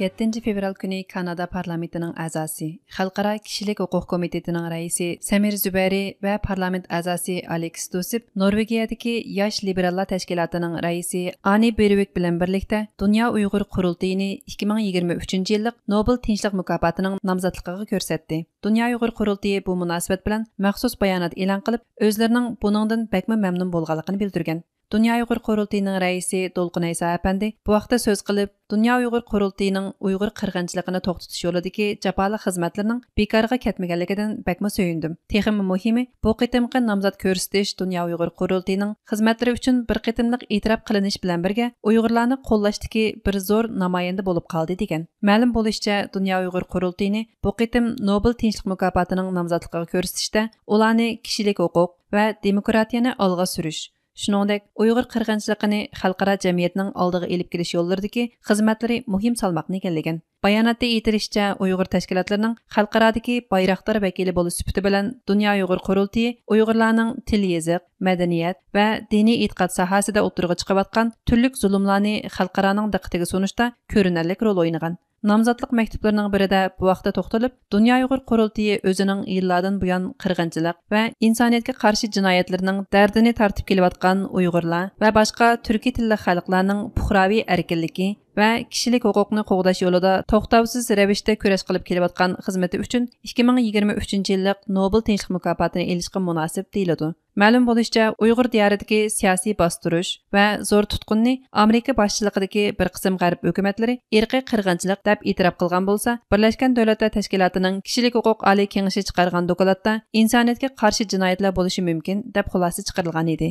7 fevral kuni Kanada parlamentining a'zosi, Xalqaro kishilik huquq komitetining raisi Samir Zubari va parlament a'zosi Alex Dosip Norvegiyadagi yosh liberallar tashkilotining raisi Ani Bervik bilan birlikda Dunyo Uyg'ur qurultayini 2023-yillik Nobel tinchlik mukofotining nomzodligiga ko'rsatdi. Dunyo Uyg'ur qurultayi bu munosabat bilan maxsus bayonot e'lon qilib, o'zlarining buningdan bakma mamnun bo'lganligini bildirgan. Dunyo Uyg'ur qurultayining raisi Dolqun Aysa apandi bu vaqtda so'z qilib, Dunyo Uyg'ur qurultayining Uyg'ur qirg'inchiligini to'xtatish yo'lidagi jafoli xizmatlarining bekorga ketmaganligidan bakma so'yindim. Texmi muhimi, bu qitimqi nomzod ko'rsatish Dunyo Uyg'ur qurultayining xizmatlari uchun bir qitimliq e'tirof qilinish bilan birga Uyg'urlarni qo'llashdagi bir zo'r namoyanda bo'lib qoldi degan. Ma'lum bo'lishicha, Dunyo Uyg'ur qurultayini bu qitim Nobel tinchlik mukofotining nomzodligiga ko'rsatishda ularni kishilik huquq va demokratiyani olg'a surish, shuningdek Uyg'ur qirg'inchiligini xalqaro jamiyatning oldiga elib kelish yo'llaridagi xizmatlari muhim salmoqni egallagan. Bayonotda aytilishicha, Uyg'ur tashkilotlarining xalqarodagi bayroqdor vakili bo'lish sifati bilan Dunyo Uyg'ur qurultayi Uyg'urlarning til, yoziq, madaniyat va diniy e'tiqod sohasida o'tirg'i chiqayotgan turli zulmlarni xalqaroning diqqatiga sunishda ko'rinarli rol o'ynagan. Nomzodlik maktublarining birida bu vaqtda to'xtalib, Dunyo Uyg'ur qurultayi o'zining yillardan buyon qirg'inchilik va insoniyatga qarshi jinoyatlarning dardini tortib kelayotgan Uyg'urlar va boshqa turkiy tilli xalqlarning puhraviy erkinligi va kishilik huquqni qo'g'dash yo'lida to'xtovsiz ravishda kurash qilib kelayotgan xizmati uchun 2023-yillik Nobel tinchlik mukofotini olishga munosib deyiladi. Ma'lum bo'lishicha, Uyg'ur diyoridagi siyosiy bostirish va zo'r tutqunni Amerika boshchiligidagi bir qism g'arb hukumatlari irqiy qirg'inchilik deb e'tirof qilgan bo'lsa, Birlashgan Davlatlar Tashkilotining kishilik huquq oliy kengashi chiqargan dokladda insoniyatga qarshi jinoyatlar bo'lishi mumkin deb xulosa chiqarilgan edi.